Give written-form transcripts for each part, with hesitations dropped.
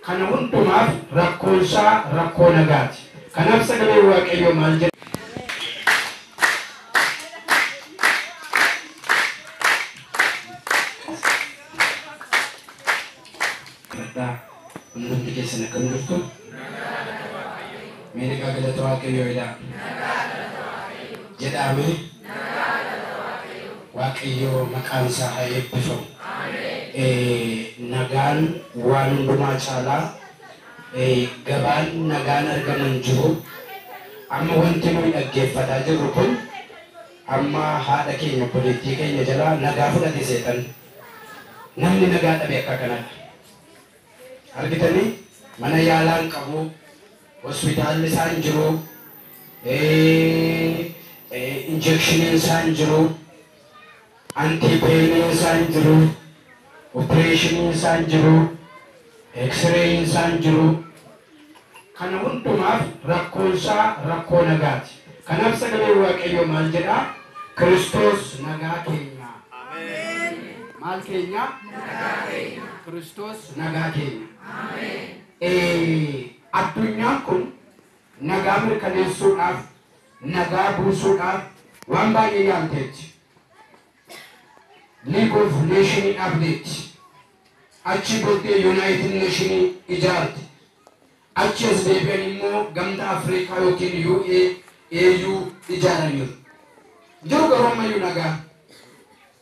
kana hundumaaf rakkoonsaa rakkoo nagaati. Kanaaf sagalee Waaqayyoo maal jedha? Hundi keessan akkam jirtu? Meeqa galata Waaqayyoo jedhame Waaqayyoo maqaan isaa haa eebbifamu. Nagaan waan hundumaa caalaa gabaan nagaan argaman jiru. Amma wanti nuyi dhaggeeffataa jirru kun amma haadha keenya poliitii keenya jalaa nagaa fudhate seetan. Namni nagaa dhabe akka kanadha. Argitanii mana yaalaan qabu, hospitaalli isaan jiru, injekshiniin isaan jiru, antipeeniin isaan jiru, opereeshiniin isaan jiru, X-rayin isaan jiru. Kana hundumaaf rakkoonsaa rakkoo nagaati. Kanaaf sagalee Waaqayyoo maal jedha? Kiristoos nagaa keenya. Ameen. Maal keenya? Nagaa keenya. Kiristoos nagaa keenya. Ameen. Addunyaan kun nagaa mirkaneessuudhaaf, nagaa buusuudhaaf waan baay'ee yaalteetti. League of Nations dhaabdeetti. Achi booddee United Nations ijaarte. Achi as deebi'an immoo gamtaa Afrikaa yookiin AU ijaaraniiru. Jiru garuu ammayyuu nagaa.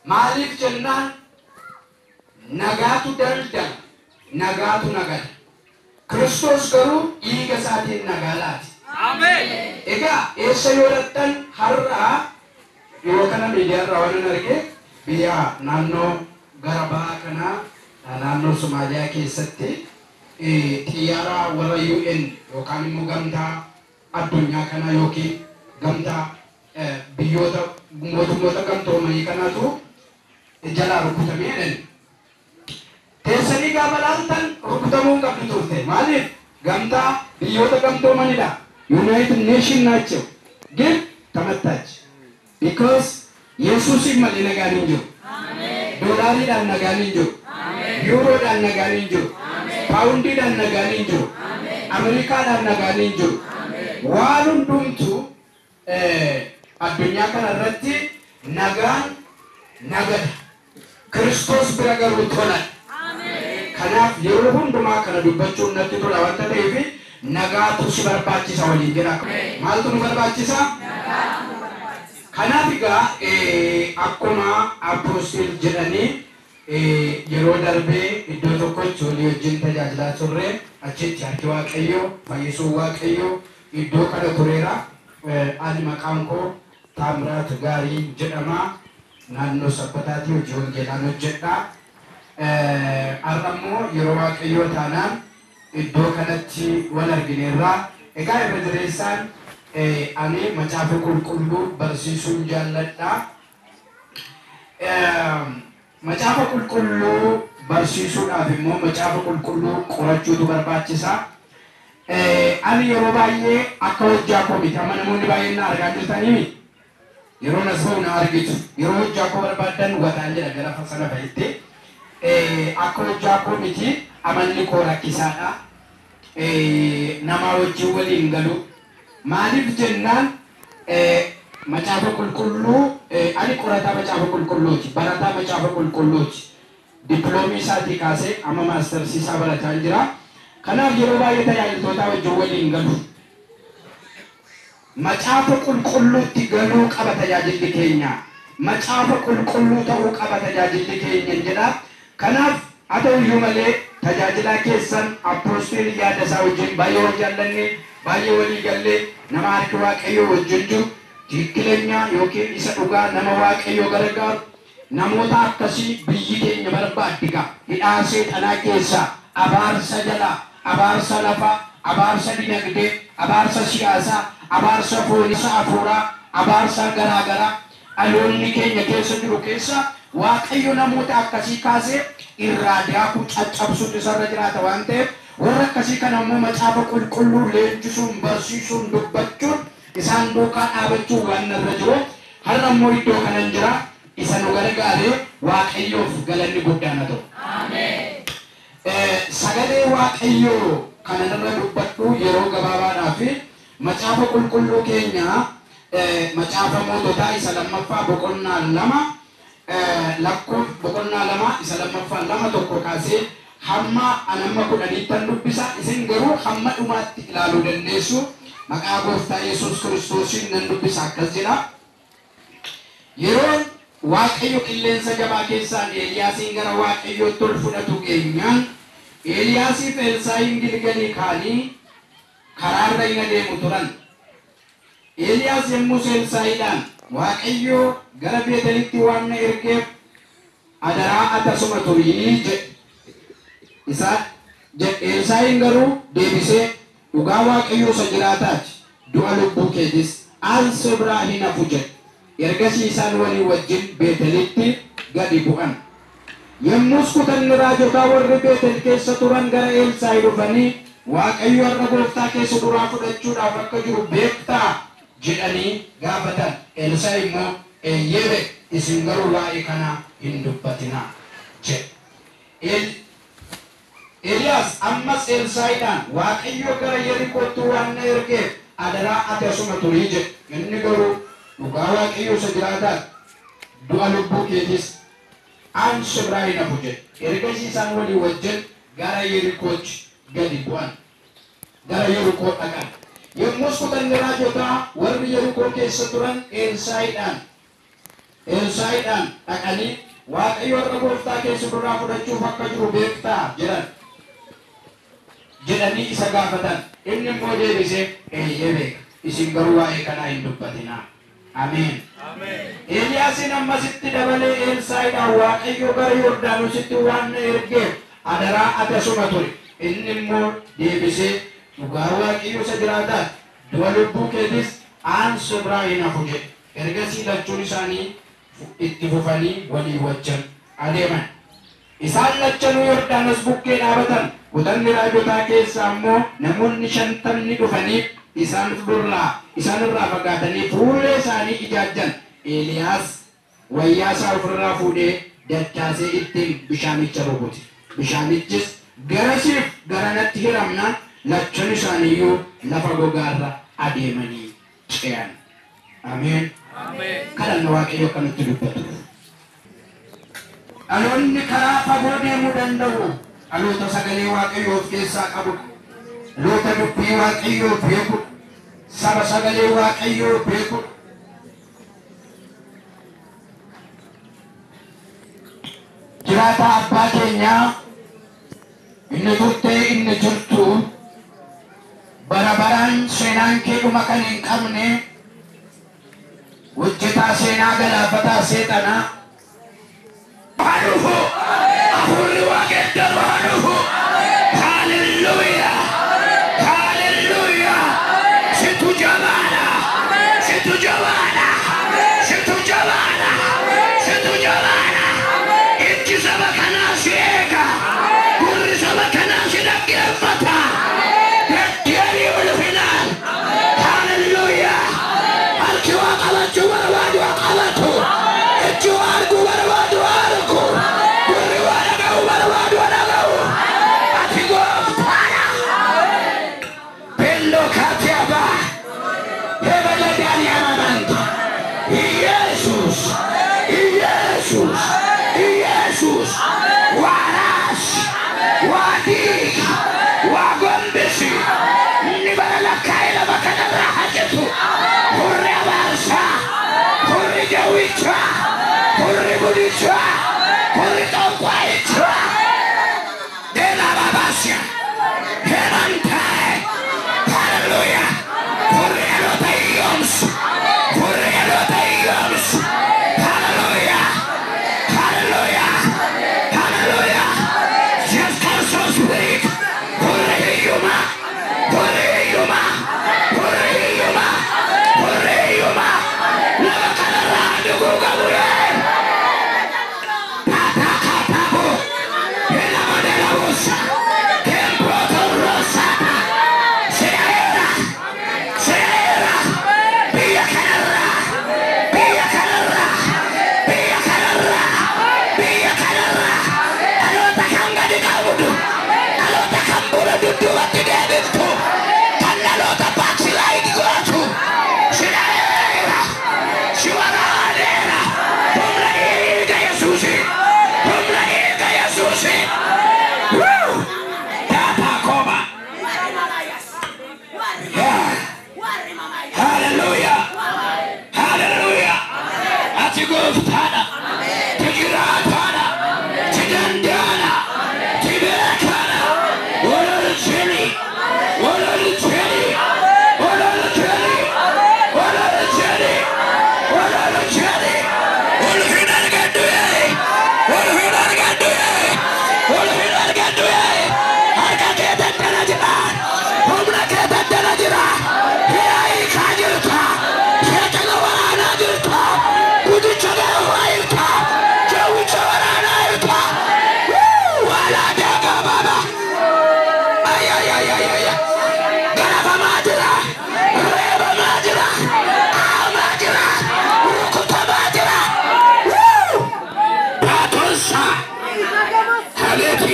Maaliif jennaan nagaatu daldala, nagaatu nagada. Kiristoos garuu dhiiga isaatiin nagaa laati. Ameen. Egaa eessa yoo dhattan har'a yoo kana miidiyaarraa waan arge biyya naannoo gara bahaa kanaa naannoo Somaaliyaa keessatti xiyyaara warra UN yookaan immoo gamtaa addunyaa kana yookiin gamtaa biyyoota mootummoota gamtoomanii kanatu jalaa rukutamee jedhan. Teessanii gaafa laaltan rukutamuu qabdu turte. Maaliif? Gamtaa biyyoota gamtoomanidha. United Nations ናቸው ግን ተመታች. Because ኢየሱስን ማለ ነጋን እንጆ ዶላሪዳን ነጋን እንጆ ዩሮዳን ነጋን እንጆ ፓውንዲዳን ነጋን እንጆ አሜሪካዳን ነጋን እንጆ ዋሉን ዱምቱ አዱኛ ከነረቲ ነጋን ነገድ ክርስቶስ ብረገሩ ቶላል ከናፍ የሩሁን ዱማ ከነዱበቹ ነጥቶ ለወጣ ተይፊ ነጋቱ ሲበርባቺሳ ወሊ ገራ ማልቱ በርባቺሳ ከናፍ ጋ አኩማ አፖስቶል ጀዳኒ የሮ ደርቤ ኢዶ tokkoች ወሊ ወጅን ተጃጅላ ሱሬ አቺት ያርኪ ዋቀዮ ፈይሱ ዋቀዮ ኢዶ ከረ ቱሬራ አን መቃንኮ ታምራት ጋሪ ጀደማ ናኖ ሰበታቲ ወጆን ጌላኖ ጀዳ አራሞ የሮ ዋቀዮ ታናን ኢዶ ከነቺ ወለርግኔራ ኤጋ የበድሬሳን አኔ መጫፈ ቁልቁሉ በርሲሱን ጃለዳ መጫፈ ቁልቁሉ በርሲሱን አብሞ መጫፈ ቁልቁሉ ቆራቹቱ በርባቺሳ አኒ የሮባዬ አካውጃ ኮሚቴ አመነሙን ባይና አርጋጅታኒሚ የሮነሰውና አርጊቱ የሮጃ ኮበርባደን ወታንጀ ነገራ ፈሰነ ባይቴ አካውጃ ኮሚቴ አመንሊ ኮራኪሳዳ ናማዎቹ ወሊንገሉ ማሊፍ ጀናን መጫፈ ቁልቁሉ አኒ ቆራታ መጫፈ ቁልቁሉች በራታ መጫፈ ቁልቁሉች ዲፕሎሚ ሳቲ ካሴ አማ ማስተር ሲሳ በራታን ጅራ ከናፍ የሮባ የተያይቶታ ወጆ ወሊንገሉ መጫፈ ቁልቁሉ ትገሉ ቀበተ ያጅል ኬኛ መጫፈ ቁልቁሉ ተው ቀበተ ያጅል ኬኛ እንጀላ ከናፍ አተው ይመለ ተጃጅላ ኬሰን አፖስቶል ያደሳው ጅን ባዮ ጃለኒ ባዮ ወሊ ገለ ነማርክ ዋቀዮ ወጅንጁ ትክክለኛ ዮኪን ይሰዱጋ ነማዋቀዮ ገረጋ ነሞታ አከሲ ብይቴኝ በርባድጋ ይዳሴ ጠናቄሳ አባርሰ ጀላ አባርሰ ለፋ አባርሰ ዲነግዴ አባርሰ ሲያሳ አባርሰ ፎኒሳ አፉራ አባርሰ ገራገራ አሎኒ ኬኛ ኬሰ ድሩ ኬሳ ዋቀዮ ነሞታ አከሲ ካሴ ኢራዲያኩ ጫጫብሱ ተሰረጅራተ ዋንቴ ወረከሲ ከነሙ መጻፈ ቁልቁሉ ለእንጁሱን በርሲሱን ዱበቹን ኢሳን ዶካ አበቹ ዋነረጆ ሀረሞ ይዶ ከነንጅራ ኢሰኑ ገረጋሌ ዋቀዮፍ ገለኒ ጉዳናቶ አሜን sagalee waaqayyoo kanarra dubbadhu yeroo gabaabaadhaaf macaafa qulqulluu keenya macaafa moototaa isa lammaffaa boqonnaa lama lakkoofsa boqonnaa lama isa lammaffaa lama tokko kaasee hamma anamma kudhaniittan dubbisa isin garuu hamma dhumaatti ilaaluu dandeessu maqaa gooftaa Yesuus Kiristoosiin nan dubbisa akkas jedha yeroo waaqayyo qilleensa jabaa keessaan Eeliyaasiin gara waaqayyootti ol fudhatu geenyaan Eeliyaasiif Elsaa'iin Gilgalii kaanii karaarra hin adeemu turan Eeliyaas yommus Elsaa'iidhaan waaqayyo gara Beetelitti waan na ergeef adaraa atasuma turii jedhe Elsaa'iin garuu deebisee dhugaa waaqayyoo isa jiraataati du'a lubbuu keetis aansa biraa hin hafu jedhe ergasii isaan walii wajjin Beetelitti gadi bu'an yommus kutanni raajotaa warri Beetel keessa turan gara Elsaa'i dhufanii waaqayyo har'a gooftaa keessa duraa fudhachuudhaaf akka jiru beektaa jedhanii gaafatan Elsaa'i immoo eeyyee isin garuu waa'ee kana hin dubbatinaa jedhe Eeliyaas ammas Elsaa'iidhaan waaqayyo gara Yerikootti waan na ergeef adaraa ati asuma turii jedhe inni garuu dhugaa waaqayyo isa jiraataa du'a lubbuu keetis aansa biraa hin hafu jedhe ergasii isaan walii wajjin gara Yerikootti gadi bu'an gara Yerikoo dhaqan yommus kutanni raajotaa warri Yerikoo keessa turan Elsaa'iidhaan dhaqanii waaqayyo har'a gooftaa keessa duraa fudhachuuf akka jiru beektaa jedhanii isa gaafatan inni immoo deebisee eeyyee beeka isin garuu waa'ee kanaa hin dubbatinaa ameen Eeliyaasiin ammasitti dabalee Elsaa'iidhaan waaqayyo gara Yordaanositti waan na ergeef adaraa ati asuma ture inni immoo deebisee dhugaa waaqayyo isa jiraataa du'a lubbuu keetis aansa biraa hin hafu jedhe ergasii lachuun isaanii itti fufanii walii wajjin adeeman isaan lachanuu Yordaanos bukkee dhaabatan kutanni raajotaa keessaa immoo namoonni 50 dhufanii isaan irraa fagaatanii fuullee isaanii ijaajjan Eeliyaas wayyaa isaa ofirraa fuudhee dachaasee ittiin bishaanicha rukute bishaanichis garasiif garanatti hiramnaan lachuun isaaniiyyuu lafa gogaarra adeemanii ce'an ameen kadhanna waaqayyo kanatti dubbatu dhaloonni karaa fagoo deemuu danda'u dhaloota sagalee waaqayyoo of keessaa qabu dhaloota dubbii waaqayyoo beeku saba sagalee waaqayyoo beeku jiraata abbaa keenyaa inni turtee inni jirtu bara baraan seenaan kee dhuma kan hin qabne hojjetaa seenaa galaafataa seexanaa Aduhu, ahurri waaqeddaru aduhu. Hallelujah, hallelujah. Situ jabana, situ jabana, situ jabana, situ jabana. Itti saba kanaa si eega, gurri saba kanaa si dhaggeeffata. Deddeebii ulfinaan. Hallelujah. Harki waa qabachuu barbaadu waa qabatu. Itti waa arguu barbaadu waa argu. Gurri waa dhaga'u barbaadu waa dhaga'u. Ati gooftaadha. Bello kaati abaa. Hebele daani amamanta. Yesus, Yesus, Yesus. Waras, wadik, wagombesi. Ni baralakay na makanara hajatu. Hurri abarsa, hurri jawitra, hurri buditra, hurri tongwaitra. Dela babasya, hemantai. Hallelujah. Hurri elotayoms, hurri elotayoms. Hallelujah, hallelujah, hallelujah. Just come so sweet. Hurri yuma, hurri yuma, hurri yuma, hurri yuma. Lava kanara dugu gabuye. Tata katabu, ela modela rosa, tempo rosa. Seera, seera, biya kanara, biya kanara, biya kanara, biya kanara. Alota kanga di kaudu,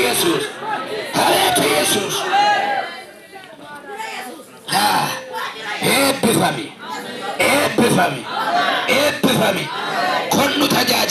Yesus. Kaletu Yesus. Eebbifami. Eebbifami. Eebbifami. Konnu tajaajila.